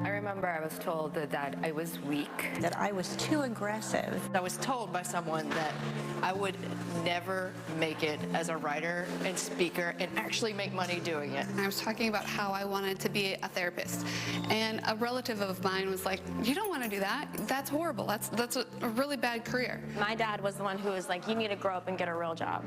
I remember I was told that I was weak. That I was too aggressive. I was told by someone that I would never make it as a writer and speaker and actually make money doing it. I was talking about how I wanted to be a therapist, and a relative of mine was like, you don't want to do that. That's horrible. That's a really bad career. My dad was the one who was like, you need to grow up and get a real job.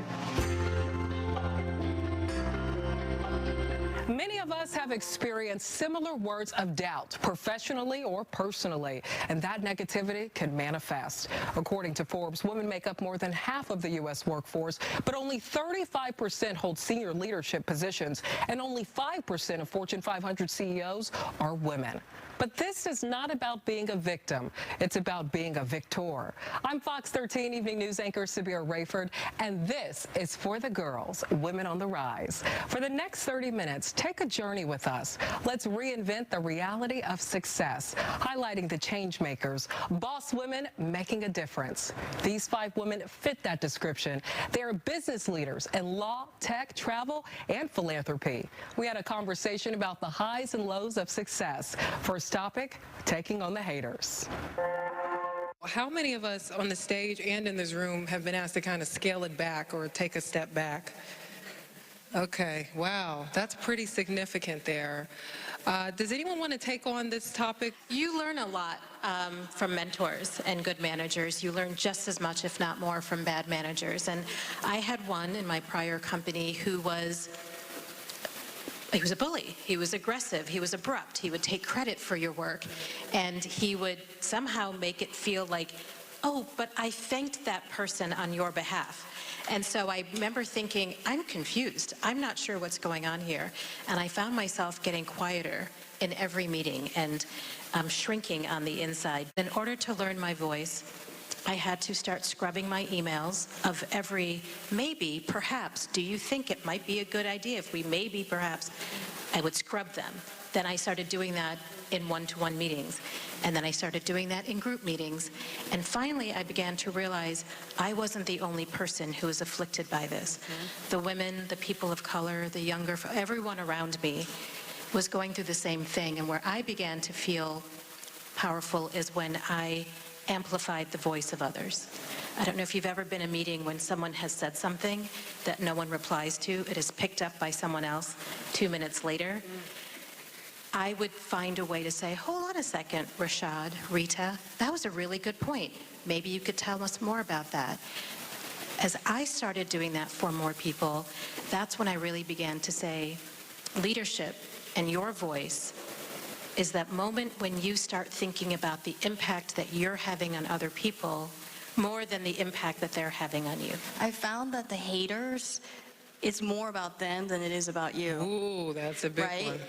Many of us have experienced similar words of doubt, professionally or personally, and that negativity can manifest. According to Forbes, women make up more than half of the U.S. workforce, but only 35% hold senior leadership positions, and only 5% of Fortune 500 CEOs are women. But this is not about being a victim. It's about being a victor. I'm Fox 13 Evening News anchor Sabirah Rayford, and this is For the Girls, Women on the Rise. For the next 30 minutes, take a journey with us. Let's reinvent the reality of success, highlighting the change makers, boss women making a difference. These 5 women fit that description. They are business leaders in law, tech, travel, and philanthropy. We had a conversation about the highs and lows of success. First topic, taking on the haters. How many of us on the stage and in this room have been asked to kind of scale it back or take a step back? Okay, wow, that's pretty significant there. Does anyone want to take on this topic? You learn a lot from mentors and good managers. You learn just as much, if not more, from bad managers. And I had one in my prior company who was a bully. He was aggressive. He was abrupt. He would take credit for your work. And he would somehow make it feel like, oh, but I thanked that person on your behalf. And so I remember thinking, I'm confused. I'm not sure what's going on here. And I found myself getting quieter in every meeting and shrinking on the inside. In order to learn my voice, I had to start scrubbing my emails of every maybe, perhaps, do you think it might be a good idea if we maybe, perhaps, I would scrub them. Then I started doing that in one-to-one meetings. And then I started doing that in group meetings. And finally, I began to realize I wasn't the only person who was afflicted by this. The women, the people of color, the younger, everyone around me was going through the same thing. And where I began to feel powerful is when I amplified the voice of others. I don't know if you've ever been in a meeting when someone has said something that no one replies to. It is picked up by someone else 2 minutes later. I would find a way to say, hold on a second, Rashad, Rita, that was a really good point. Maybe you could tell us more about that. As I started doing that for more people, that's when I really began to say, leadership and your voice is that moment when you start thinking about the impact that you're having on other people more than the impact that they're having on you. I found that the haters, it's more about them than it is about you. Ooh, that's a big one.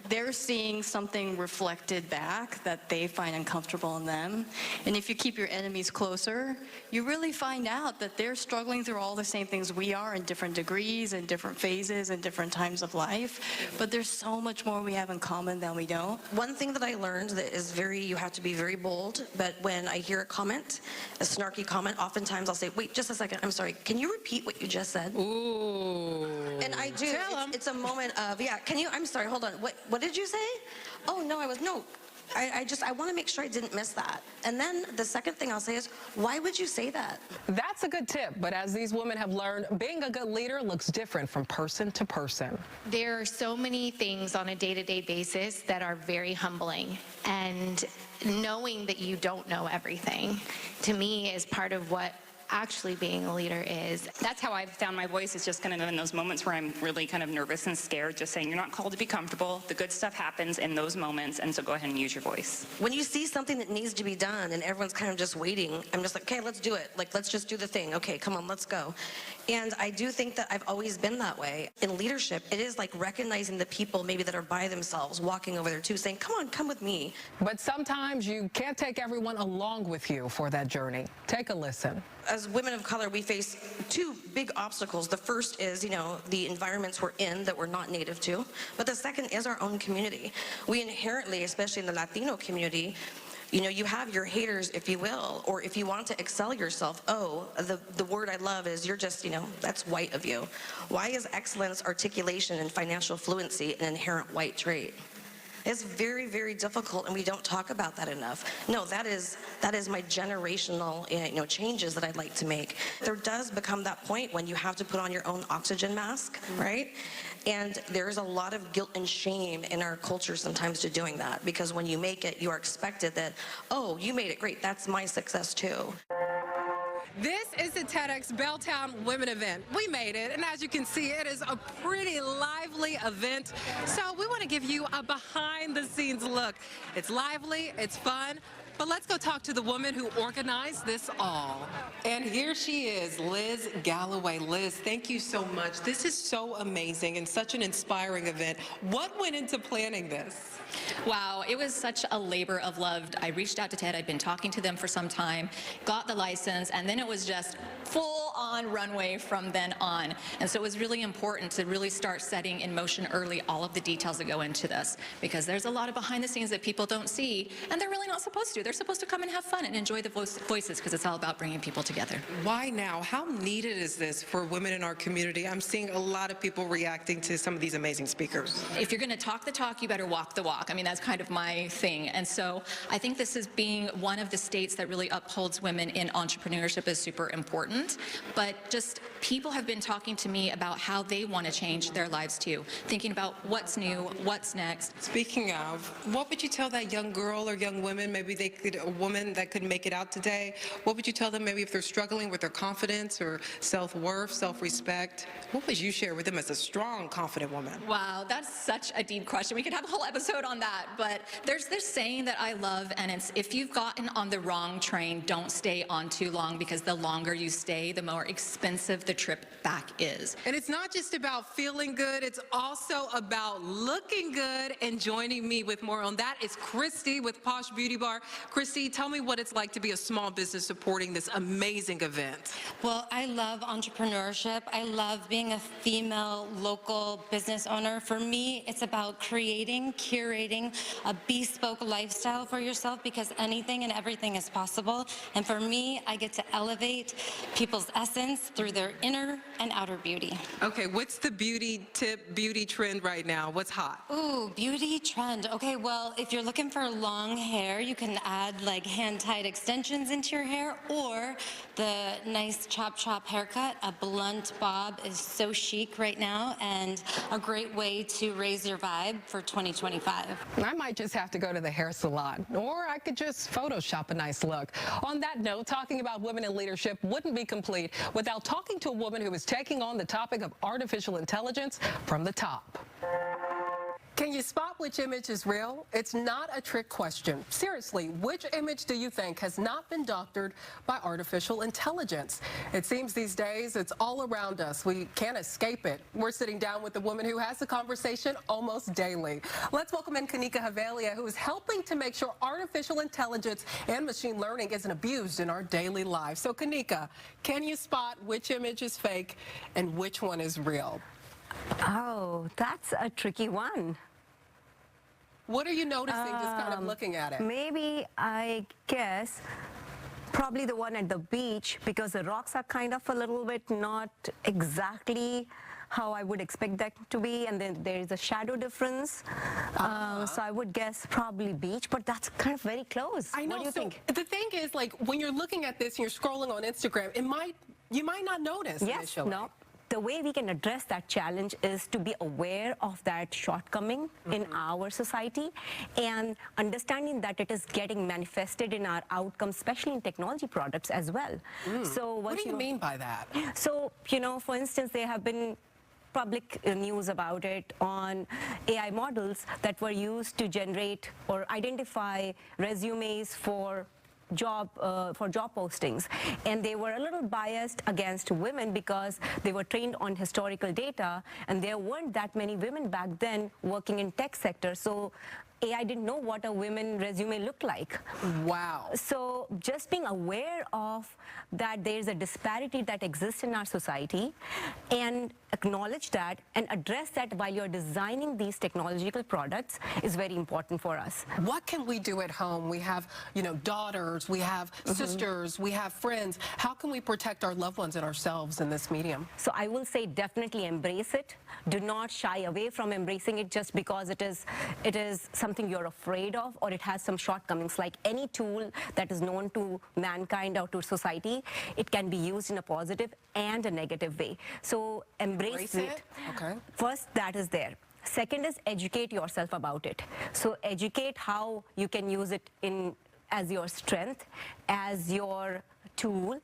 They're seeing something reflected back that they find uncomfortable in them. And if you keep your enemies closer, you really find out that they're struggling through all the same things we are in different degrees and different phases and different times of life. But there's so much more we have in common than we don't. One thing that I learned that is you have to be very bold, but when I hear a comment, a snarky comment, oftentimes I'll say, wait, just a second, I'm sorry, can you repeat what you just said? Ooh. And I do. It's a moment of, yeah, I'm sorry, hold on. What did you say? Oh, no, I want to make sure I didn't miss that. And then the second thing I'll say is, why would you say that? That's a good tip, but as these women have learned, being a good leader looks different from person to person. There are so many things on a day-to-day basis that are very humbling, and knowing that you don't know everything, to me, is part of what actually being a leader is. That's how I've found my voice, is just kind of in those moments where I'm really kind of nervous and scared, just saying you're not called to be comfortable. The good stuff happens in those moments, and so go ahead and use your voice. When you see something that needs to be done and everyone's kind of just waiting, I'm just like, okay, let's do it. Like, let's just do the thing. Okay, come on, let's go. And I do think that I've always been that way. In leadership, it is like recognizing the people maybe that are by themselves, walking over there too, saying, come on, come with me. But sometimes you can't take everyone along with you for that journey. Take a listen. As women of color, we face 2 big obstacles. The first is, the environments we're in that we're not native to. But the second is our own community. We inherently, especially in the Latino community, you have your haters, if you will, or if you want to excel yourself, the word I love is you're just, that's white of you. Why is excellence, articulation, and financial fluency an inherent white trait? It's very, very difficult, and we don't talk about that enough. No, that is my generational, changes that I'd like to make. There does become that point when you have to put on your own oxygen mask, right? And there's a lot of guilt and shame in our culture sometimes to doing that, because when you make it, you are expected that, oh, you made it great, that's my success too. This is the TEDx Belltown Women event. We made it, and as you can see, it is a pretty lively event. So we want to give you a behind-the-scenes look. It's lively, it's fun, but let's go talk to the woman who organized this all. And here she is, Liz Galloway. Liz, thank you so much. This is so amazing and such an inspiring event. What went into planning this? Wow, it was such a labor of love. I reached out to TED, I'd been talking to them for some time, got the license, and then it was just full-on runway from then on. And so it was really important to really start setting in motion early all of the details that go into this, because there's a lot of behind the scenes that people don't see, and they're really not supposed to. They're supposed to come and have fun and enjoy the voices, because it's all about bringing people together. Why now? How needed is this for women in our community? I'm seeing a lot of people reacting to some of these amazing speakers. If you're going to talk the talk, you better walk the walk. I mean, that's kind of my thing. And so I think this is being one of the states that really upholds women in entrepreneurship is super important. But just people have been talking to me about how they want to change their lives too, thinking about what's new, what's next. Speaking of, what would you tell that young girl or young woman, maybe a woman that could make it out today, what would you tell them maybe if they're struggling with their confidence or self-worth, self-respect? What would you share with them as a strong, confident woman? Wow, that's such a deep question. We could have a whole episode on that. But there's this saying that I love, and it's, if you've gotten on the wrong train, don't stay on too long, because the longer you stay, the more expensive the trip back is. And it's not just about feeling good, it's also about looking good. And joining me with more on that is Christy with Posh Beauty Bar. Christy, tell me what it's like to be a small business supporting this amazing event. Well, I love entrepreneurship. I love being a female local business owner. For me, it's about creating, curating a bespoke lifestyle for yourself, because anything and everything is possible. And for me, I get to elevate people's essence through their inner and outer beauty. Okay, what's the beauty tip, beauty trend right now? What's hot? Ooh, beauty trend. Okay, well, if you're looking for long hair, you can add like hand-tied extensions into your hair, or the nice chop haircut. A blunt bob is so chic right now and a great way to raise your vibe for 2025. I might just have to go to the hair salon, or I could just Photoshop a nice look. On that note, talking about women in leadership wouldn't be complete without talking to a woman who is taking on the topic of artificial intelligence from the top. Can you spot which image is real? It's not a trick question. Seriously, which image do you think has not been doctored by artificial intelligence? It seems these days it's all around us. We can't escape it. We're sitting down with a woman who has the conversation almost daily. Let's welcome in Kanika Havelia, who is helping to make sure artificial intelligence and machine learning isn't abused in our daily lives. So Kanika, can you spot which image is fake and which one is real? Oh, that's a tricky one. What are you noticing just kind of looking at it? Maybe, I guess, probably the one at the beach, because the rocks are kind of a little bit not exactly how I would expect that to be, and then there is a shadow difference. So I would guess probably beach, but that's kind of very close. I know. What do you think? The thing is, like, when you're looking at this and you're scrolling on Instagram, you might not notice initially. No. The way we can address that challenge is to be aware of that shortcoming in our society, and understanding that it is getting manifested in our outcomes, especially in technology products as well. So what do you mean by that? So, for instance, there have been public news about it on AI models that were used to generate or identify resumes for job postings, and they were a little biased against women because they were trained on historical data, and there weren't that many women back then working in tech sector, so AI didn't know what a women resume looked like. Wow. So just being aware of that there's a disparity that exists in our society, and acknowledge that and address that while you're designing these technological products is very important for us. What can we do at home? We have, daughters, we have sisters, we have friends. How can we protect our loved ones and ourselves in this medium? So I will say definitely embrace it. Do not shy away from embracing it just because it is something you're afraid of or it has some shortcomings. Like any tool that is known to mankind or to society, it can be used in a positive and a negative way. So embrace it. Okay. First, that is there. Second is educate yourself about it. So educate how you can use it as your strength, as your tool,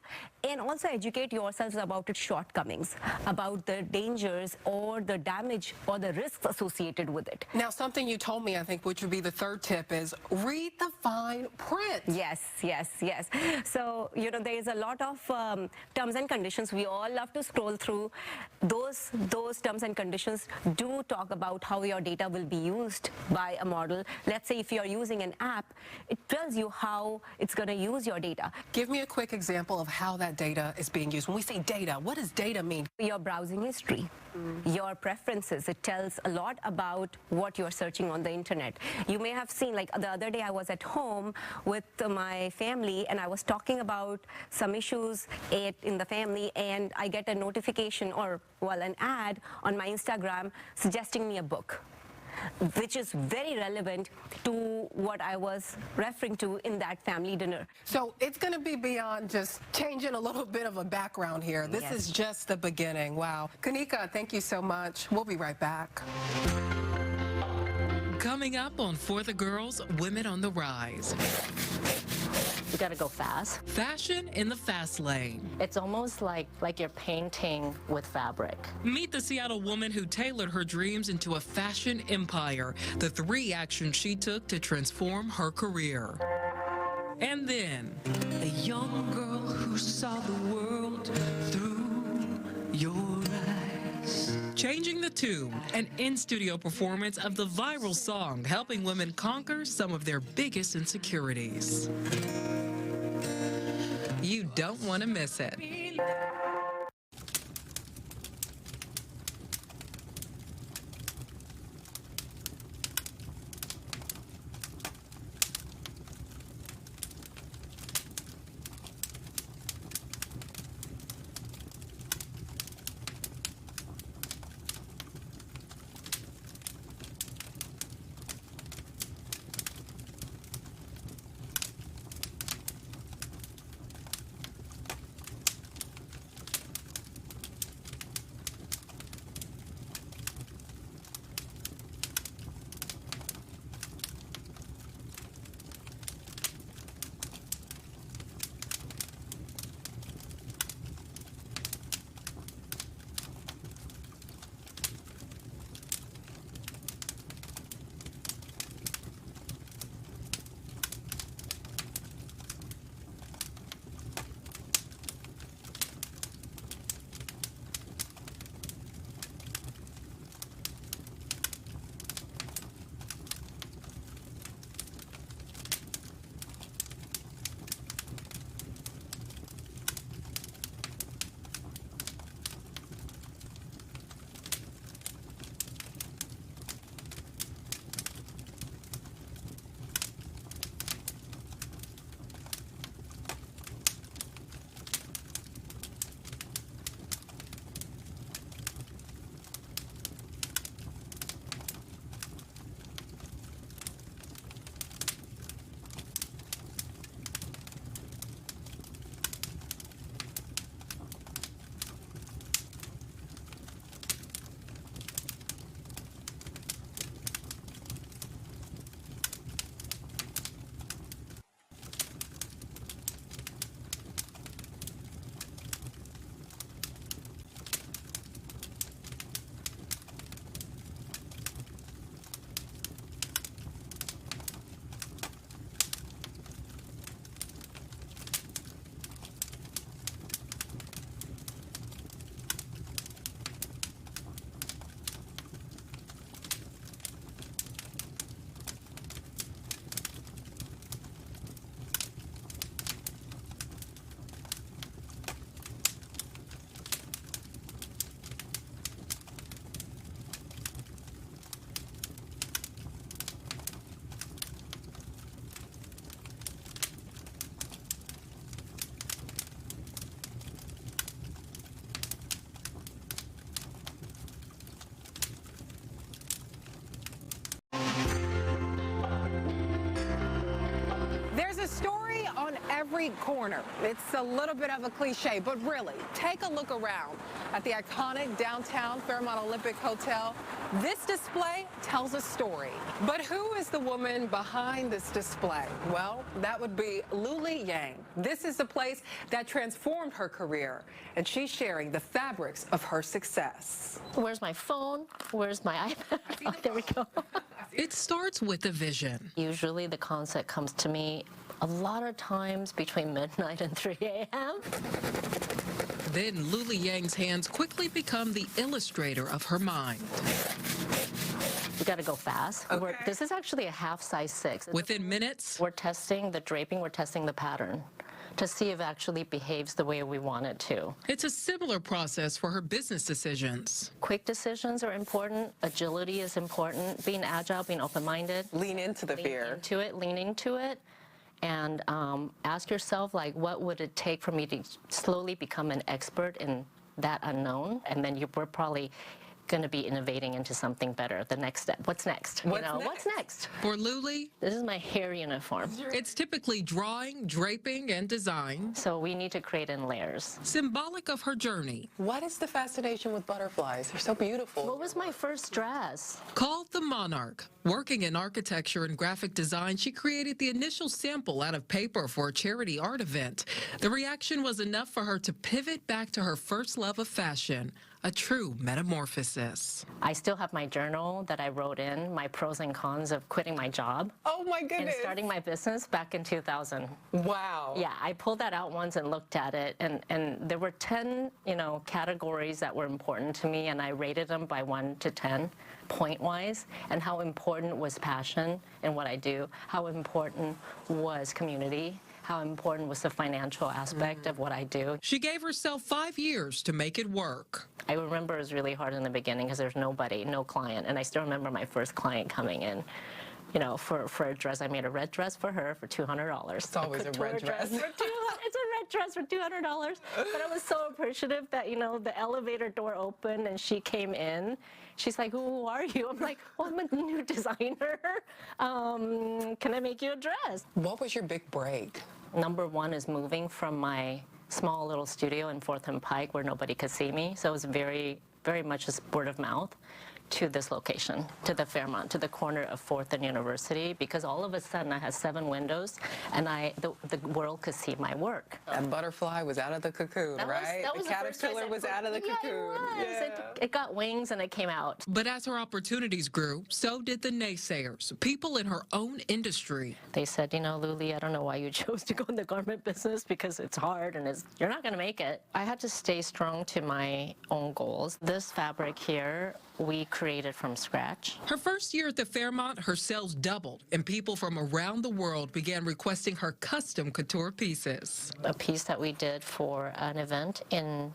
and also educate yourselves about its shortcomings, about the dangers or the damage or the risks associated with it. Now, something you told me, I think, which would be the third tip, is read the fine print. Yes. So, there is a lot of terms and conditions. We all love to scroll through. Those terms and conditions do talk about how your data will be used by a model. Let's say if you're using an app, it tells you how it's going to use your data. Give me a quick example of how that data is being used. When we say data, what does data mean? Your browsing history, your preferences. It tells a lot about what you're searching on the internet. You may have seen, like the other day I was at home with my family and I was talking about some issues in the family, and I get a notification or, an ad on my Instagram suggesting me a book, which is very relevant to what I was referring to in that family dinner. So it's going to be beyond just changing a little bit of a background here. This is just the beginning. Wow. Kanika, thank you so much. We'll be right back. Coming up on For the Girls, Women on the Rise. You gotta go fast. Fashion in the fast lane. It's almost like you're painting with fabric. Meet the Seattle woman who tailored her dreams into a fashion empire. The 3 actions she took to transform her career. And then, a young girl who saw the world through your eyes. Changing the Tune, an in-studio performance of the viral song helping women conquer some of their biggest insecurities. You don't want to miss it. story on every corner. It's a little bit of a cliche, but really, take a look around at the iconic downtown Fairmont Olympic Hotel. This display tells a story. But who is the woman behind this display? Well, that would be Luli Yang. This is the place that transformed her career, and she's sharing the fabrics of her success. Where's my phone? Where's my iPad? Oh, there we go. It starts with a vision. Usually the concept comes to me a lot of times between midnight and 3 a.m. Then Luli Yang's hands quickly become the illustrator of her mind. We got to go fast. Okay. This is actually a half size 6. Within minutes, we're testing the draping, we're testing the pattern to see if it actually behaves the way we want it to. It's a similar process for her business decisions. Quick decisions are important. Agility is important. Being agile, being open-minded. Lean into the fear. Lean into it. And ask yourself, like, what would it take for me to slowly become an expert in that unknown? And then we're probably going to be innovating into something better. The next step. What's next? What's next? For Luli, this is my hair uniform. It's typically drawing, draping, and design. So we need to create in layers. Symbolic of her journey. What is the fascination with butterflies? They're so beautiful. What was my first dress? Called the Monarch. Working in architecture and graphic design, she created the initial sample out of paper for a charity art event. The reaction was enough for her to pivot back to her first love of fashion, a true metamorphosis. I still have my journal that I wrote in, my pros and cons of quitting my job. Oh my goodness. And starting my business back in 2000. Wow. Yeah, I pulled that out once and looked at it, and there were 10, categories that were important to me, and I rated them by 1 to 10, point-wise, and how important was passion in what I do, how important was community, how important was the financial aspect of what I do. She gave herself 5 years to make it work. I remember it was really hard in the beginning because there's nobody, no client, and I still remember my first client coming in. For a dress. I made a red dress for her for $200. It's always a red dress. It's a red dress for $200. But I was so appreciative that, the elevator door opened and she came in. She's like, who are you? I'm like, well, I'm a new designer. Can I make you a dress? What was your big break? Number one is moving from my small little studio in 4th and Pike where nobody could see me. So it was very, very much just word of mouth to this location, to the Fairmont, to the corner of 4th and University, because all of a sudden I had 7 windows and the world could see my work. That butterfly was out of the cocoon, right? That was the caterpillar was out of the cocoon. Yeah. It got wings and it came out. But as her opportunities grew, so did the naysayers, people in her own industry. They said, Luli, I don't know why you chose to go in the garment business because it's hard and you're not going to make it. I had to stay strong to my own goals. This fabric here, we created from scratch. Her first year at the Fairmont, her sales doubled, and people from around the world began requesting her custom couture pieces. A piece that we did for an event in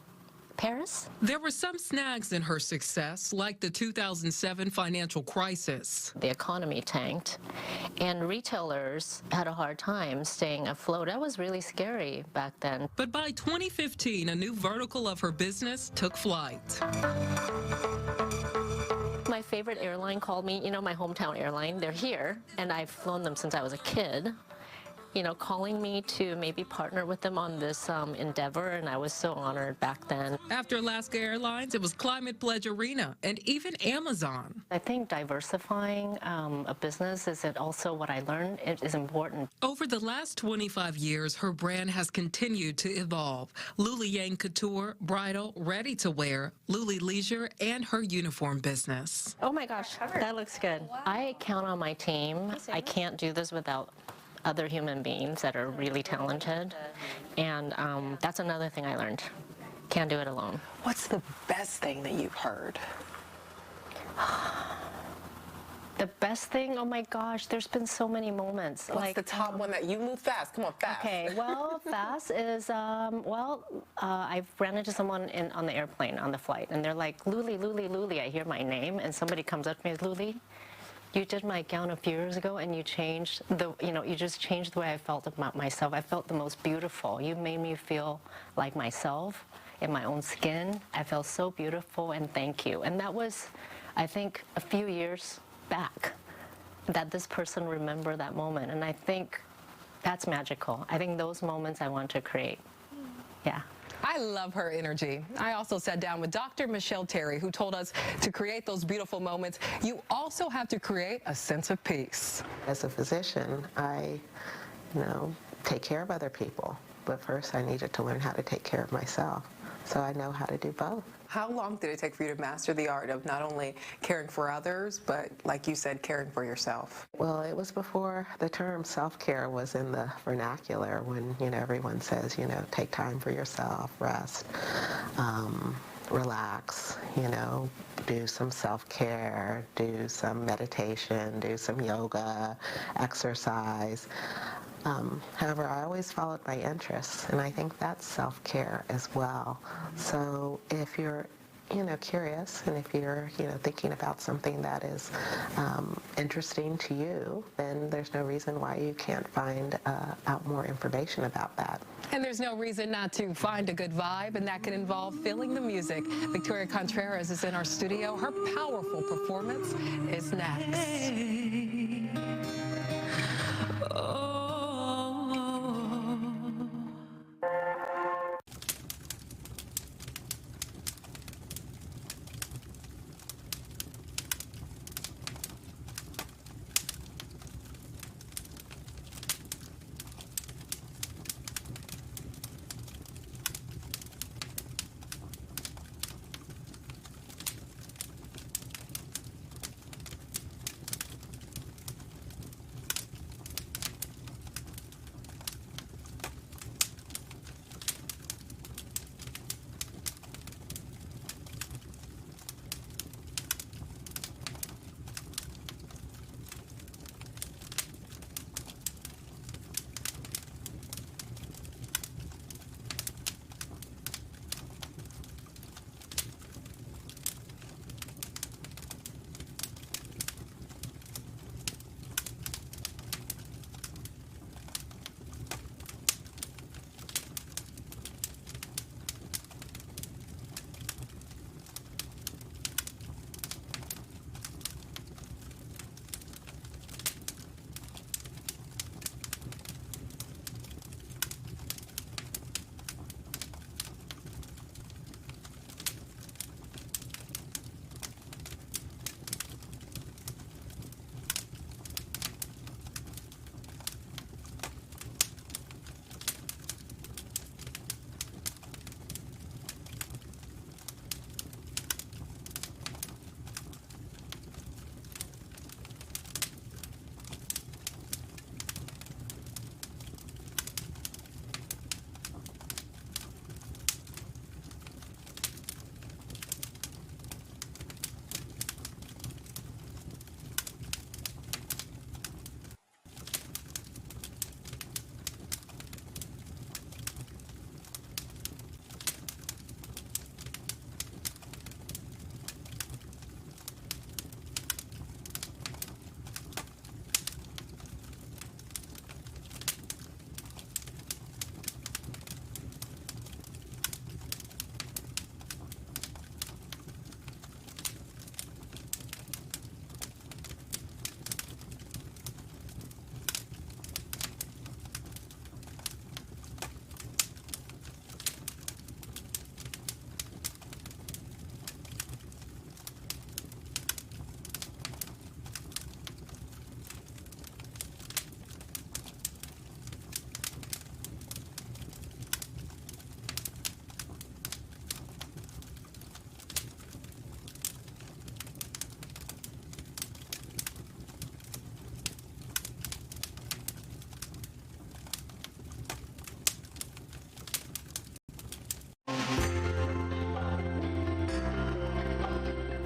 Paris. There were some snags in her success, like the 2007 financial crisis. The economy tanked, and retailers had a hard time staying afloat. That was really scary back then. But by 2015, a new vertical of her business took flight. My favorite airline called me, my hometown airline. They're here, and I've flown them since I was a kid. Calling me to maybe partner with them on this endeavor, and I was so honored back then. After Alaska Airlines, it was Climate Pledge Arena and even Amazon. I think diversifying a business is also what I learned. It is important. Over the last 25 years, her brand has continued to evolve. Luli Yang Couture, bridal, ready-to-wear, Luli Leisure, and her uniform business. Oh my gosh, that looks good. Wow. I count on my team. I can't do this without other human beings that are really talented, and that's another thing I learned. Can't do it alone. What's the best thing that you've heard? The best thing? Oh my gosh, there's been so many moments. What's the top one that you move fast? Come on, fast. Okay, well, fast is, I've ran into someone on the airplane, on the flight, and they're like, Luli, Luli, Luli. I hear my name, and somebody comes up to me, Luli, you did my gown a few years ago, and you changed you just changed the way I felt about myself. I felt the most beautiful. You made me feel like myself in my own skin. I felt so beautiful, and thank you. And that was, I think, a few years back that this person remembered that moment. And I think that's magical. I think those moments I want to create. Yeah. I love her energy. I also sat down with Dr. Michelle Terry, who told us to create those beautiful moments, you also have to create a sense of peace. As a physician, I, take care of other people, but first I needed to learn how to take care of myself. So I know how to do both. How long did it take for you to master the art of not only caring for others, but like you said, caring for yourself? Well, it was before the term self-care was in the vernacular when, everyone says, take time for yourself, rest, relax, do some self-care, do some meditation, do some yoga, exercise. However, I always followed my interests, and I think that's self-care as well. So if you're, curious, and if you're, thinking about something that is interesting to you, then there's no reason why you can't find out more information about that. And there's no reason not to find a good vibe, and that can involve feeling the music. Victoria Contreras is in our studio. Her powerful performance is next.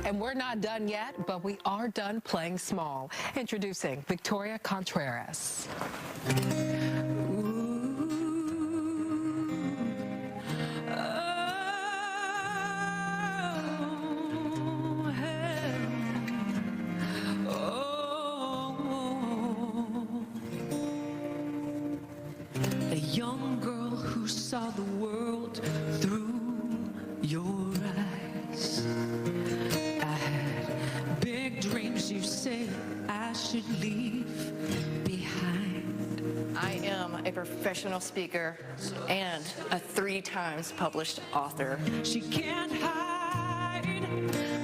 And we're not done yet, but we are done playing small. Introducing Victoria Contreras. A young girl who saw the world through your eyes. I had big dreams you said I should leave behind. I am a professional speaker and a 3 times published author. She can't hide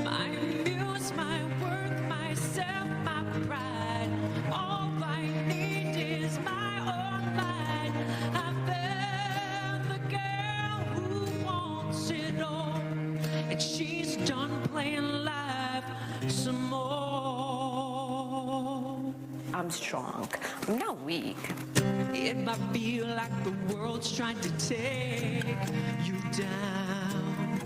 my muse, my worth, myself, my pride. All I need is my own light. I found the girl who wants it all, and she's done playing live some more. I'm strong. I'm not weak. It might feel like the world's trying to take you down.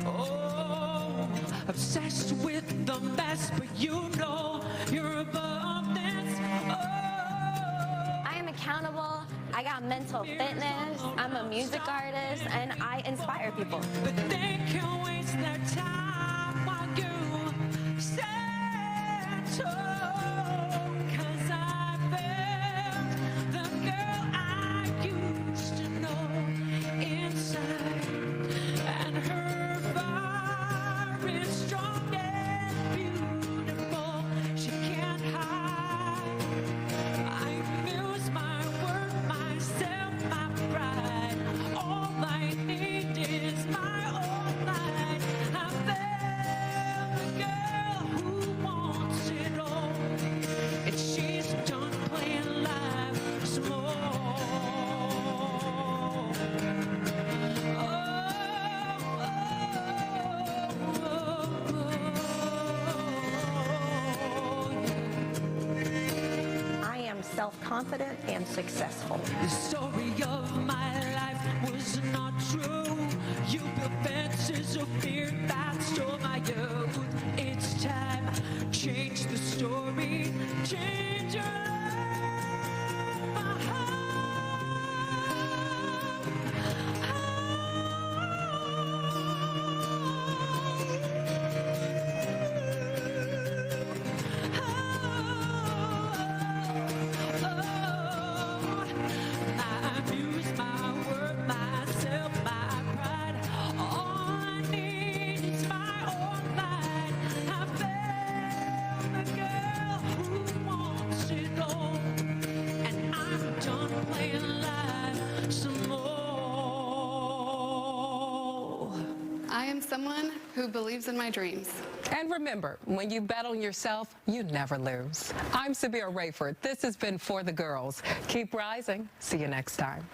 Oh, obsessed with the mess, but you know you're above this. I am accountable. I got mental fitness. I'm a music artist, and I inspire people. But they can waste their time while you stand tall. 'Cause I found the girl I used to know inside, and her fire is strong and beautiful. She can't hide. I muse, my worth, myself, my pride. All I need is my own light. I found the girl who wants it all, and she's done playing live some more. I am self-confident and successful. The story of my life was not true. You built fences of fear that stole my youth. It's time, change the story, change your life. My muse, my word, myself, my pride. All I need is my own light. I found the girl who wants it all, and I'm done playing live some more. I am someone who believes in my dreams. And remember, when you bet on yourself, you never lose. I'm Sabirah Rayford. This has been For the Girls. Keep rising. See you next time.